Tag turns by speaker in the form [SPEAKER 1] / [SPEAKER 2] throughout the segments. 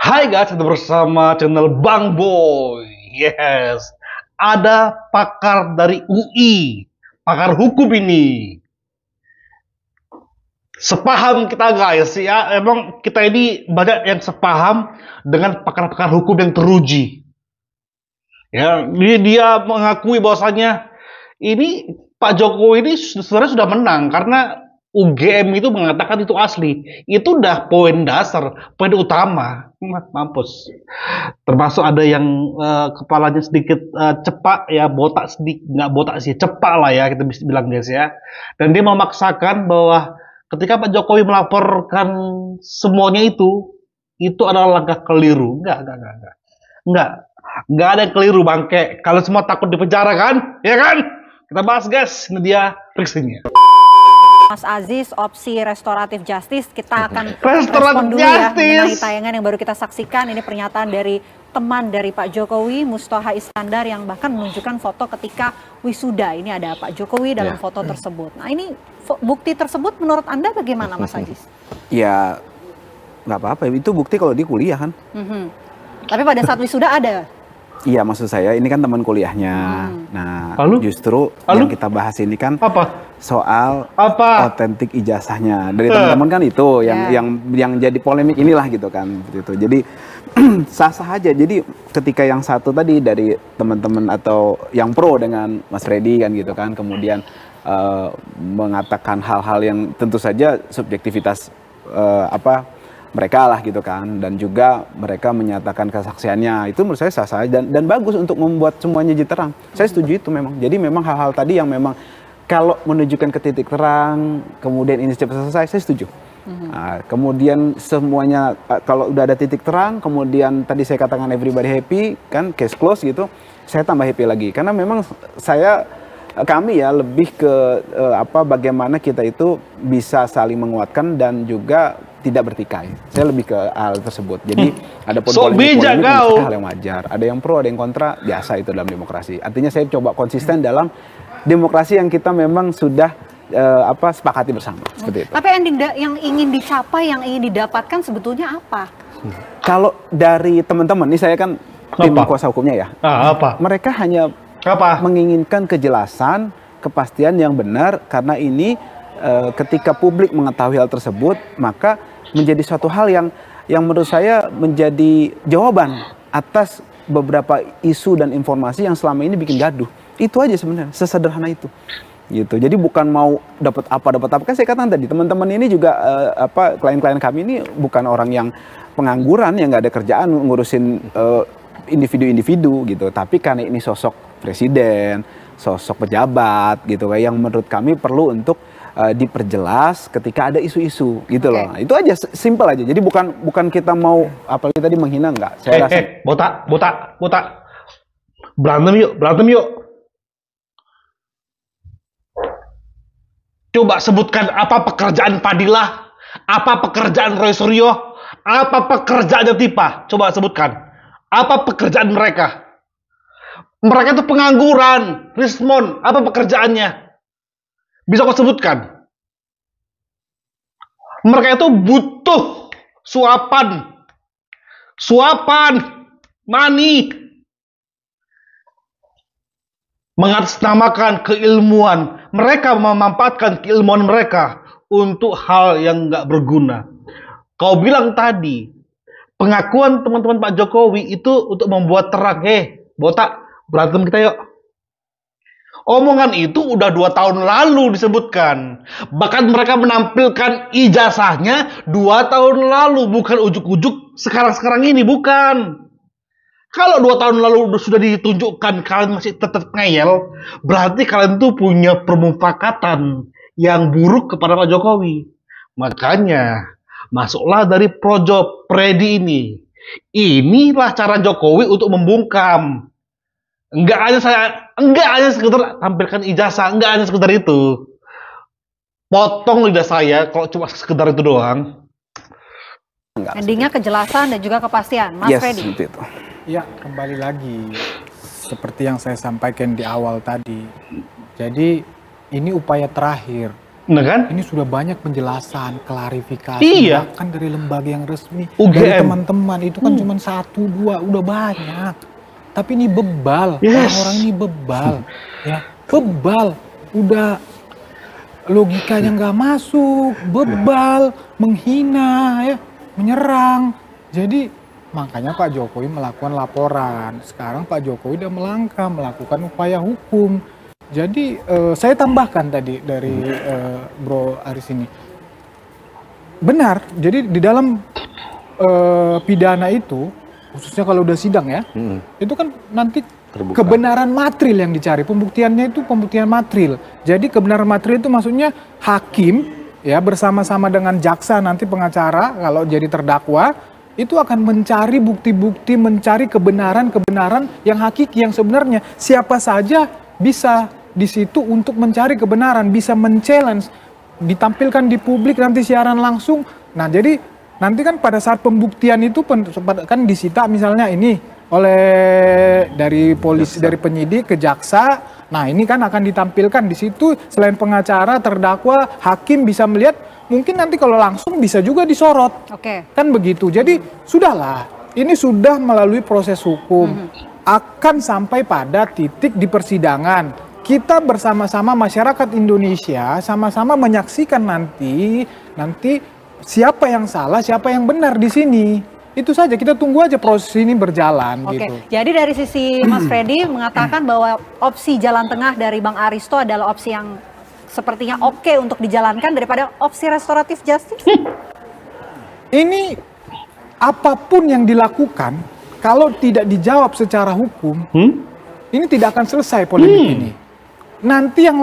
[SPEAKER 1] Hai guys, kita bersama channel Bang Boy. Yes, ada pakar dari UI, pakar hukum ini. Sepaham kita guys ya, emang kita ini banyak yang sepaham dengan pakar-pakar hukum yang teruji. Ya, dia mengakui bahwasanya ini Pak Jokowi ini sebenarnya sudah menang karena UGM itu mengatakan itu asli. Itu udah poin dasar, poin utama. Mampus. Termasuk ada yang kepalanya sedikit cepak ya, botak sedikit, nggak botak sih, cepak lah ya kita bisa bilang guys ya. Dan dia memaksakan bahwa ketika Pak Jokowi melaporkan semuanya itu adalah langkah keliru. Enggak ada yang keliru bangke. Kalau semua takut di penjara kan, ya kan? Kita bahas guys, ini dia reaksinya.
[SPEAKER 2] Mas Aziz, opsi restoratif justice, kita akan respon dulu ya mengenai tayangan yang baru kita saksikan. Ini pernyataan dari teman dari Pak Jokowi, Mustoha Iskandar, yang bahkan menunjukkan foto ketika wisuda. Ini ada Pak Jokowi dalam foto tersebut. Nah, ini bukti tersebut menurut Anda bagaimana, Mas Aziz?
[SPEAKER 3] Ya, nggak apa-apa. Itu bukti kalau di kuliah kan.
[SPEAKER 2] Tapi pada saat wisuda ada?
[SPEAKER 3] Iya, maksud saya ini kan teman kuliahnya. Nah, justru yang kita bahas ini kan soal otentik ijazahnya dari teman-teman kan itu yang jadi polemik inilah gitu kan. Gitu. Jadi sah-sah aja. Jadi ketika yang satu tadi dari teman-teman atau yang pro dengan Mas Freddy kan gitu kan, kemudian mengatakan hal-hal yang tentu saja subjektivitas mereka lah gitu kan, dan juga mereka menyatakan kesaksiannya, itu menurut saya sah-sah dan bagus untuk membuat semuanya jadi terang. Saya setuju itu memang. Jadi memang hal-hal tadi yang memang kalau menunjukkan ke titik terang, kemudian ini cepat selesai, saya setuju. Nah, kemudian semuanya kalau udah ada titik terang, kemudian tadi saya katakan everybody happy kan, case close gitu, saya tambah happy lagi karena memang kami ya lebih ke bagaimana kita itu bisa saling menguatkan dan juga tidak bertikai. Saya lebih ke hal tersebut. Jadi ada polemik hal yang wajar. Ada yang pro, ada yang kontra, biasa itu dalam demokrasi. Artinya saya coba konsisten dalam demokrasi yang kita memang sudah sepakati bersama. Seperti itu.
[SPEAKER 2] Tapi ending yang ingin dicapai, yang ingin didapatkan sebetulnya apa?
[SPEAKER 3] Kalau dari teman-teman, ini saya kan tim kuasa hukumnya ya. Mereka hanya menginginkan kejelasan, kepastian yang benar, karena ini ketika publik mengetahui hal tersebut, maka menjadi suatu hal yang menurut saya menjadi jawaban atas beberapa isu dan informasi yang selama ini bikin gaduh. Itu aja sebenarnya, sesederhana itu. Gitu. Jadi bukan mau dapat apa. Kan saya katakan tadi, teman-teman ini juga klien-klien kami ini bukan orang yang pengangguran, yang nggak ada kerjaan ngurusin individu-individu gitu. Tapi karena ini sosok presiden, sosok pejabat gitu, yang menurut kami perlu untuk diperjelas ketika ada isu-isu gitu loh. Nah, itu aja, simpel aja. Jadi bukan kita mau apalagi tadi menghina, enggak. Saya rasa
[SPEAKER 1] botak. Berantem yuk. Coba sebutkan apa pekerjaan Fadilah, apa pekerjaan Roy Suryo, apa pekerjaan Tipa. Coba sebutkan. Apa pekerjaan mereka? Mereka itu pengangguran. Rismon, apa pekerjaannya? Bisa kau sebutkan? Mereka itu butuh suapan, money, mengatasnamakan keilmuan. Mereka memanfaatkan keilmuan mereka untuk hal yang nggak berguna. Kau bilang tadi, pengakuan teman-teman Pak Jokowi itu untuk membuat terang, botak, berantem kita yuk. Omongan itu udah 2 tahun lalu disebutkan. Bahkan mereka menampilkan ijazahnya 2 tahun lalu, bukan ujuk-ujuk sekarang-sekarang ini, bukan. Kalau 2 tahun lalu sudah ditunjukkan kalian masih tetap ngeyel, berarti kalian tuh punya permufakatan yang buruk kepada Pak Jokowi. Makanya masuklah dari projo Freddy ini. Inilah cara Jokowi untuk membungkam. Enggak hanya sekedar tampilkan ijazah, enggak hanya sekedar itu. Potong lidah saya kalau cuma sekedar itu doang.
[SPEAKER 2] Endingnya kejelasan dan juga kepastian, Mas Freddy.
[SPEAKER 3] Itu.
[SPEAKER 4] Ya, kembali lagi seperti yang saya sampaikan di awal tadi. Jadi ini upaya terakhir
[SPEAKER 1] Nah kan?
[SPEAKER 4] Ini sudah banyak penjelasan, klarifikasi, bahkan dari lembaga yang resmi,
[SPEAKER 1] UGM.
[SPEAKER 4] dari teman-teman itu kan cuma 1, 2, udah banyak. Tapi ini bebal, orang-orang ini bebal, ya bebal, udah logikanya nggak masuk, bebal, menghina, ya menyerang. Jadi makanya Pak Jokowi melakukan laporan. Sekarang Pak Jokowi udah melangkah melakukan upaya hukum. Jadi saya tambahkan tadi dari Bro Aris ini. Benar, jadi di dalam pidana itu, khususnya kalau udah sidang ya, itu kan nanti terbuka. Kebenaran materil yang dicari, pembuktiannya itu pembuktian materil. Jadi kebenaran materil itu maksudnya hakim ya bersama-sama dengan jaksa nanti pengacara kalau jadi terdakwa, itu akan mencari bukti-bukti, mencari kebenaran-kebenaran yang hakiki, yang sebenarnya siapa saja bisa di situ untuk mencari kebenaran, bisa men-challenge, ditampilkan di publik nanti siaran langsung. Nah jadi nanti kan pada saat pembuktian itu kan disita misalnya ini oleh dari polisi, dari penyidik ke jaksa. Nah ini kan akan ditampilkan di situ selain pengacara, terdakwa, hakim bisa melihat. Mungkin nanti kalau langsung bisa juga disorot. Kan begitu. Jadi sudahlah, ini sudah melalui proses hukum. Akan sampai pada titik di persidangan. Kita bersama-sama masyarakat Indonesia sama-sama menyaksikan nanti siapa yang salah, siapa yang benar di sini. Itu saja, kita tunggu aja proses ini berjalan. Gitu.
[SPEAKER 2] Jadi dari sisi Mas Freddy mengatakan bahwa opsi jalan tengah dari Bang Aristo adalah opsi yang sepertinya oke untuk dijalankan daripada opsi restoratif justice?
[SPEAKER 4] Ini apapun yang dilakukan, kalau tidak dijawab secara hukum, ini tidak akan selesai polemik ini. Nanti yang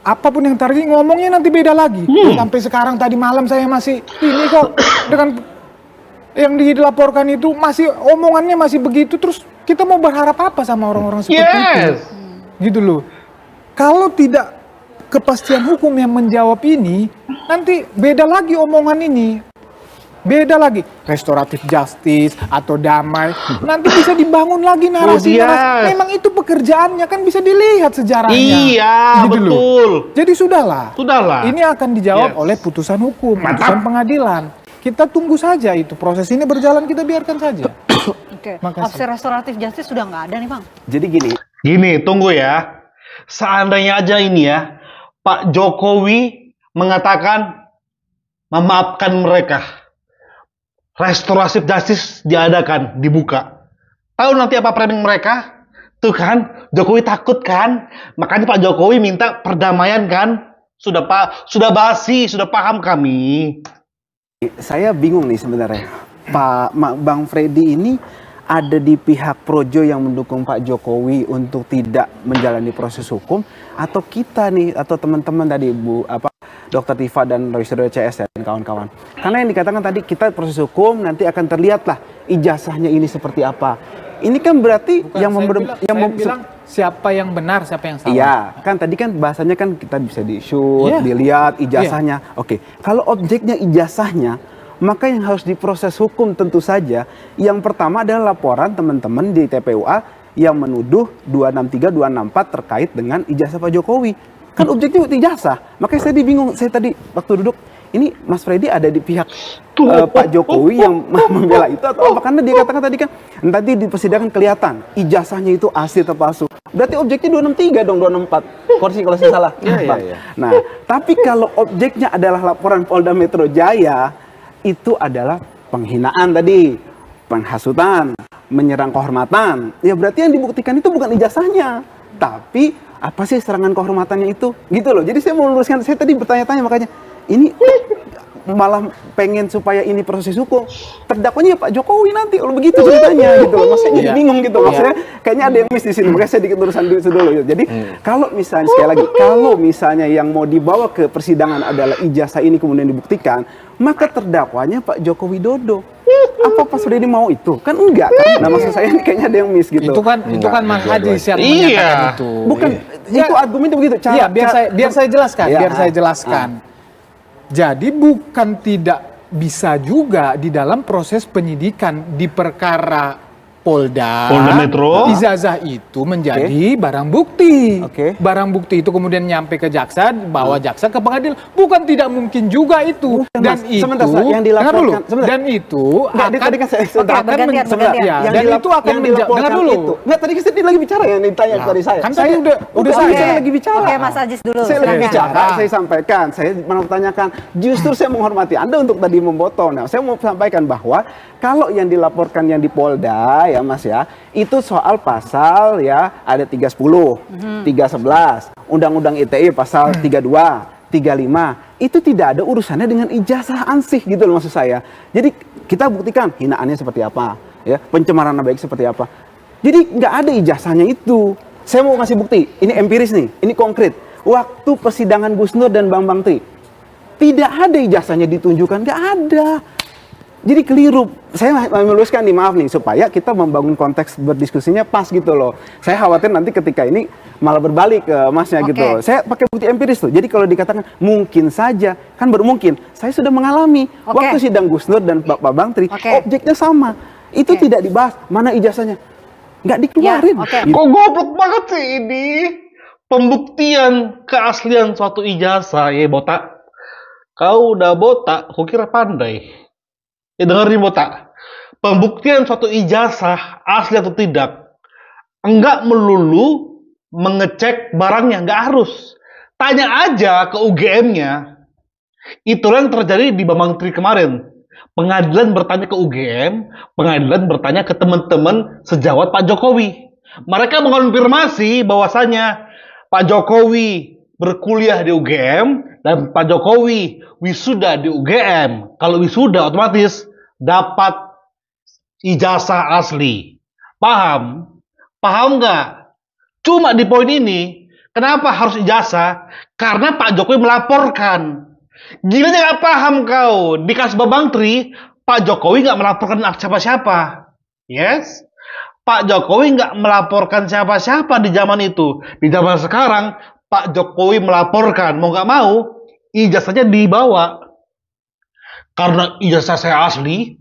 [SPEAKER 4] apapun yang terjadi ngomongnya nanti beda lagi. Sampai sekarang tadi malam saya masih ini kok dengan yang dilaporkan itu masih omongannya masih begitu, terus kita mau berharap apa sama orang-orang seperti itu? Gitu loh. Kalau tidak kepastian hukum yang menjawab ini, nanti beda lagi omongan ini. Beda lagi, restoratif justice atau damai. Nanti bisa dibangun lagi narasi. Memang itu pekerjaannya, kan bisa dilihat sejarahnya.
[SPEAKER 1] Iya, gitu betul.
[SPEAKER 4] Loh. Jadi sudahlah. Ini akan dijawab oleh putusan hukum, putusan pengadilan. Kita tunggu saja itu. Proses ini berjalan, kita biarkan saja.
[SPEAKER 2] Opsi restoratif justice sudah nggak ada nih Bang.
[SPEAKER 3] Jadi
[SPEAKER 1] gini, tunggu ya. Seandainya aja ini ya, Pak Jokowi mengatakan memaafkan mereka. Restoratif justice diadakan, dibuka. Tahu nanti apa framing mereka? Tuh kan, Jokowi takut kan? Makanya Pak Jokowi minta perdamaian kan? Sudah basi, sudah paham kami.
[SPEAKER 3] Saya bingung nih sebenarnya. Bang Freddy ini ada di pihak Projo yang mendukung Pak Jokowi untuk tidak menjalani proses hukum, atau kita nih, atau teman-teman tadi Dr. Tifa dan Roy Suryo CS dan kawan-kawan. Karena yang dikatakan tadi, kita proses hukum nanti akan terlihatlah ijazahnya ini seperti apa. Ini kan berarti
[SPEAKER 4] bilang siapa yang benar, siapa yang salah.
[SPEAKER 3] Iya, kan tadi kan bahasanya kan kita bisa di-shoot, dilihat ijazahnya. Oke, kalau objeknya ijazahnya, maka yang harus diproses hukum tentu saja yang pertama adalah laporan teman-teman di TPUA yang menuduh 263, 264 terkait dengan ijazah Pak Jokowi. Kan objeknya ijazah. Makanya saya bingung, saya tadi waktu duduk, ini Mas Freddy ada di pihak Pak Jokowi yang membela itu atau apa? Karena dia katakan tadi kan, tadi di persidangan kelihatan ijazahnya itu asli atau palsu. Berarti objeknya 263 dong, 264. Korsi kalau saya salah. Nah, tapi kalau objeknya adalah laporan Polda Metro Jaya, itu adalah penghinaan tadi, penghasutan, menyerang kehormatan. Ya berarti yang dibuktikan itu bukan ijazahnya, tapi apa sih serangan kehormatannya itu? Gitu loh. Jadi saya mau luruskan, saya tadi bertanya-tanya makanya, ini malah pengen supaya ini proses hukum. Terdakwanya ya Pak Jokowi nanti, kalau begitu ceritanya gitu loh. Maksudnya jadi bingung gitu. Maksudnya kayaknya ada yang miss di sini. Makanya saya dikit urusan dulu gitu. Jadi kalau misalnya sekali lagi, kalau misalnya yang mau dibawa ke persidangan adalah ijazah ini kemudian dibuktikan, maka terdakwanya Pak Joko Widodo. Apa Pak Freddy mau itu? Kan enggak kan? Nah maksud saya ini kayaknya ada yang miss gitu.
[SPEAKER 4] Itu kan Mas Haji siap menyatakan itu.
[SPEAKER 3] Bukan, itu argumennya begitu.
[SPEAKER 4] Iya, biar saya jelaskan. Jadi bukan tidak bisa juga di dalam proses penyidikan di perkara Polda
[SPEAKER 1] Metro,
[SPEAKER 4] ijazah itu menjadi barang bukti. Barang bukti itu kemudian nyampe ke jaksa, bawa jaksa ke pengadilan. Bukan tidak mungkin juga itu. Dan itu
[SPEAKER 3] yang dilaporkan,
[SPEAKER 4] dan itu akan
[SPEAKER 3] dengar dulu. Enggak, tadi saya lagi bicara yang ditanya tadi saya.
[SPEAKER 4] Kan tadi udah
[SPEAKER 3] saya lagi bicara.
[SPEAKER 2] Oke, Mas Ajis dulu.
[SPEAKER 3] Saya lagi bicara, saya sampaikan, saya mau tanyakan. Justru saya menghormati Anda untuk tadi memotong. Nah, saya mau sampaikan bahwa kalau yang dilaporkan yang di Polda ya Mas ya, itu soal pasal ya ada 310, 311, Undang-Undang ITE pasal 32, 35. Itu tidak ada urusannya dengan ijazah ansih gitu loh maksud saya. Jadi kita buktikan hinaannya seperti apa, ya, pencemaran nama baik seperti apa. Jadi nggak ada ijazahnya itu. Saya mau kasih bukti, ini empiris nih, ini konkret. Waktu persidangan Gus Nur dan Bambang Tri, tidak ada ijazahnya ditunjukkan, nggak ada. Jadi keliru. Saya meluruskan nih, maaf nih, supaya kita membangun konteks berdiskusinya pas gitu loh. Saya khawatir nanti ketika ini malah berbalik ke Masnya gitu. Saya pakai bukti empiris tuh. Jadi kalau dikatakan mungkin saja, kan baru mungkin. Saya sudah mengalami waktu sidang Gus Nur dan Pak Bambang Tri, objeknya sama. Itu tidak dibahas. Mana ijazahnya? Nggak dikeluarin.
[SPEAKER 1] Kok goblok banget sih ini? Pembuktian keaslian suatu ijazah, ya botak. Kau udah botak, kau kira pandai. Ya dengerin botak. Pembuktian suatu ijazah asli atau tidak, enggak melulu mengecek barangnya, enggak harus. Tanya aja ke UGM-nya. Itulah yang terjadi di Bambang Tri kemarin. Pengadilan bertanya ke UGM, pengadilan bertanya ke teman-teman sejawat Pak Jokowi. Mereka mengonfirmasi bahwasanya Pak Jokowi berkuliah di UGM dan Pak Jokowi wisuda di UGM. Kalau wisuda otomatis dapat ijazah asli. Paham? Paham nggak? Cuma di poin ini, kenapa harus ijazah? Karena Pak Jokowi melaporkan. Gilanya nggak paham kau. Di kasus Bambang Tri, Pak Jokowi nggak melaporkan siapa-siapa. Yes? Pak Jokowi nggak melaporkan siapa-siapa di zaman itu. Di zaman sekarang, Pak Jokowi melaporkan. Mau nggak mau, ijazahnya dibawa. Karena ijazah saya asli,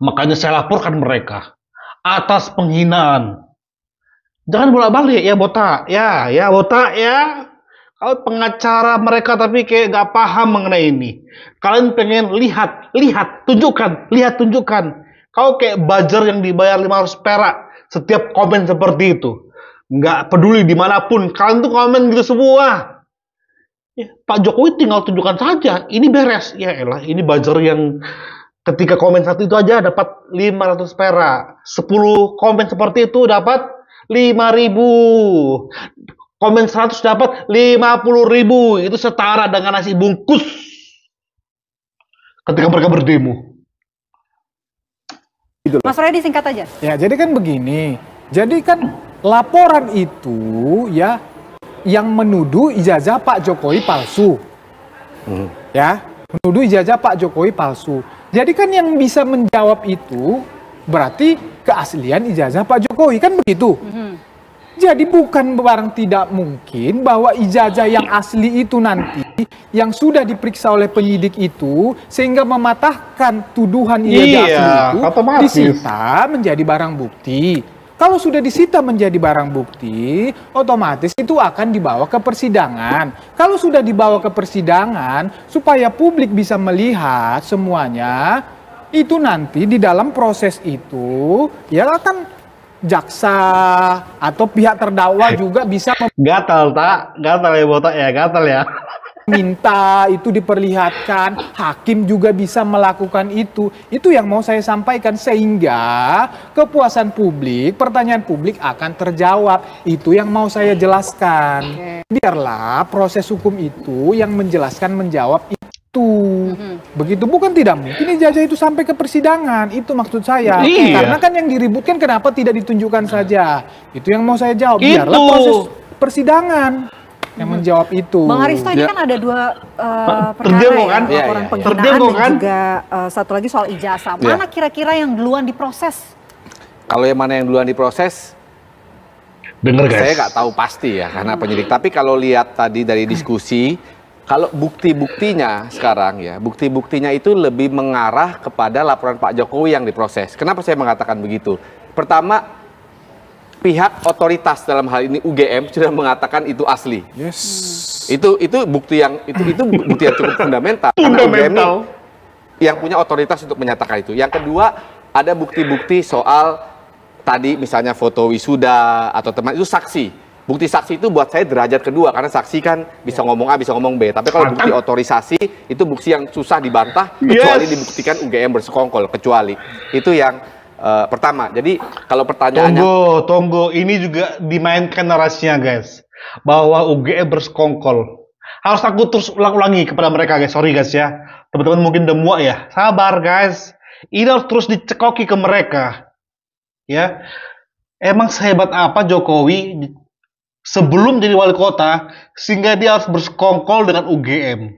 [SPEAKER 1] makanya saya laporkan mereka atas penghinaan. Jangan bolak-balik ya botak, ya botak ya. Kalau pengacara mereka tapi kayak nggak paham mengenai ini. Kalian pengen lihat, tunjukkan. Kau kayak buzzer yang dibayar 500 perak setiap komen seperti itu. Nggak peduli dimanapun, kalian tuh komen gitu semua. Ya, Pak Jokowi tinggal tunjukkan saja, ini beres. Ya elah, ini buzzer yang ketika komen satu itu aja dapat 500 perak. 10 komen seperti itu dapat 5.000. Komen 100 dapat 50.000. Itu setara dengan nasi bungkus ketika mereka berdemo.
[SPEAKER 2] Mas Freddy singkat aja.
[SPEAKER 4] Ya, jadi kan begini. Jadi kan laporan itu ya yang menuduh ijazah Pak Jokowi palsu. Ya, menuduh ijazah Pak Jokowi palsu. Jadi kan yang bisa menjawab itu berarti keaslian ijazah Pak Jokowi, kan begitu. Jadi bukan barang tidak mungkin bahwa ijazah yang asli itu nanti yang sudah diperiksa oleh penyidik itu sehingga mematahkan tuduhan ijazah asli itu disita menjadi barang bukti. Kalau sudah disita menjadi barang bukti, otomatis itu akan dibawa ke persidangan. Kalau sudah dibawa ke persidangan, supaya publik bisa melihat semuanya, itu nanti di dalam proses itu, ya akan jaksa atau pihak terdakwa juga bisa
[SPEAKER 1] gatal ya botak ya, gatal ya.
[SPEAKER 4] Minta itu diperlihatkan, hakim juga bisa melakukan itu. Itu yang mau saya sampaikan sehingga kepuasan publik, pertanyaan publik akan terjawab. Itu yang mau saya jelaskan. Biarlah proses hukum itu yang menjelaskan menjawab itu. Begitu, bukan tidak mungkin ijazah itu sampai ke persidangan. Itu maksud saya. Karena kan yang diributkan kenapa tidak ditunjukkan saja. Itu yang mau saya jawab. Biarlah proses persidangan yang menjawab itu.
[SPEAKER 2] Bang Haristo, ini kan ada dua perkara ya, laporan penghinaan dan juga satu lagi soal ijazah. Mana kira-kira yang duluan diproses?
[SPEAKER 5] Kalau yang mana yang duluan diproses, saya nggak tahu pasti ya karena penyidik. Tapi kalau lihat tadi dari diskusi, kalau bukti-buktinya sekarang ya, bukti-buktinya itu lebih mengarah kepada laporan Pak Jokowi yang diproses. Kenapa saya mengatakan begitu? Pertama, pihak otoritas dalam hal ini UGM sudah mengatakan itu asli.
[SPEAKER 4] Yes.
[SPEAKER 5] Itu bukti yang bukti yang cukup fundamental. Karena UGM ini yang punya otoritas untuk menyatakan itu. Yang kedua, ada bukti-bukti soal tadi misalnya foto wisuda atau teman itu saksi. Bukti saksi itu buat saya derajat kedua karena saksi kan bisa ngomong A, bisa ngomong B. Tapi kalau bukti otorisasi itu bukti yang susah dibantah kecuali dibuktikan UGM bersekongkol, kecuali. Itu yang pertama. Jadi kalau pertanyaannya
[SPEAKER 1] tunggu, ini juga dimainkan narasinya guys, bahwa UGM bersekongkol. Harus aku terus ulang-ulangi kepada mereka guys. Sorry guys ya, teman-teman mungkin udah muak ya. Sabar guys, ini harus terus dicekoki ke mereka. Ya, emang sehebat apa Jokowi sebelum jadi wali kota sehingga dia harus bersekongkol dengan UGM,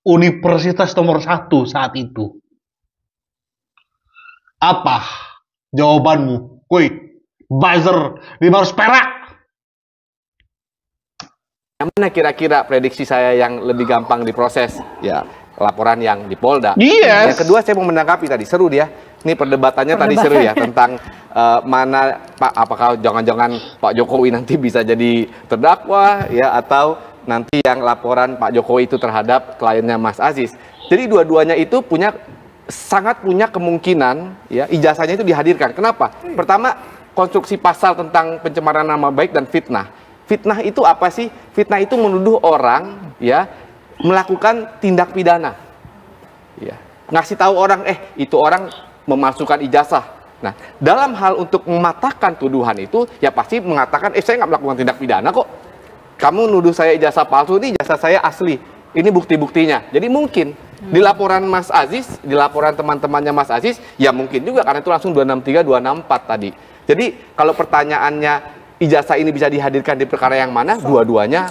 [SPEAKER 1] universitas nomor 1 saat itu? Apa jawabanmu? Woi, buzzer 500 perak.
[SPEAKER 5] Yang mana kira-kira prediksi saya yang lebih gampang diproses? Ya, laporan yang di Polda.
[SPEAKER 1] Yes.
[SPEAKER 5] Yang kedua saya mau menanggapi tadi, seru dia. Ini perdebatannya tadi seru ya, tentang mana Pak, apakah jangan-jangan Pak Jokowi nanti bisa jadi terdakwa ya, atau nanti yang laporan Pak Jokowi itu terhadap kliennya Mas Aziz. Jadi dua-duanya itu sangat punya kemungkinan ya ijazahnya itu dihadirkan. Kenapa? Pertama, konstruksi pasal tentang pencemaran nama baik dan fitnah. Fitnah itu apa sih? Fitnah itu menuduh orang ya melakukan tindak pidana. Ya, ngasih tahu orang itu orang memasukkan ijazah. Nah, dalam hal untuk mematahkan tuduhan itu, ya pasti mengatakan, saya nggak melakukan tindak pidana kok. Kamu nuduh saya ijazah palsu, ini ijazah saya asli. Ini bukti-buktinya. Jadi mungkin di laporan Mas Aziz, di laporan teman-temannya Mas Aziz, ya mungkin juga karena itu langsung 263, 264 tadi. Jadi kalau pertanyaannya ijazah ini bisa dihadirkan di perkara yang mana, dua-duanya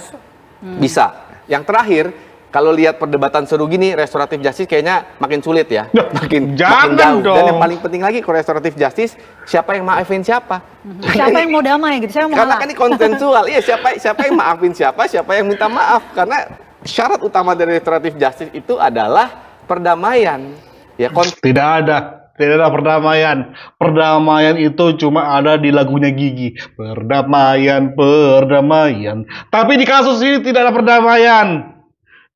[SPEAKER 5] bisa. Yang terakhir, kalau lihat perdebatan seru gini, restoratif justice kayaknya makin sulit ya, makin jauh. Dan yang paling penting lagi, kalau restoratif justice, siapa yang maafin siapa?
[SPEAKER 2] Siapa yang mau damai gitu?
[SPEAKER 5] Karena kan ini konsensual, iya siapa yang maafin siapa yang minta maaf. Karena syarat utama dari restoratif justice itu adalah perdamaian. Ya,
[SPEAKER 1] tidak ada perdamaian. Perdamaian itu cuma ada di lagunya Gigi. Perdamaian. Tapi di kasus ini tidak ada perdamaian.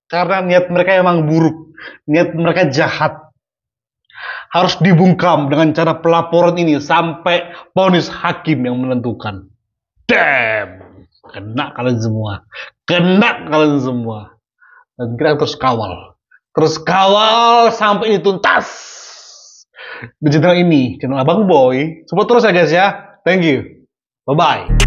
[SPEAKER 1] Karena niat mereka emang buruk, niat mereka jahat. Harus dibungkam dengan cara pelaporan ini sampai vonis hakim yang menentukan. Damn, kena kalian semua, Dan kita terus kawal sampai ini tuntas. Di channel ini, channel Abang Boy. Support terus ya guys ya. Thank you. Bye bye.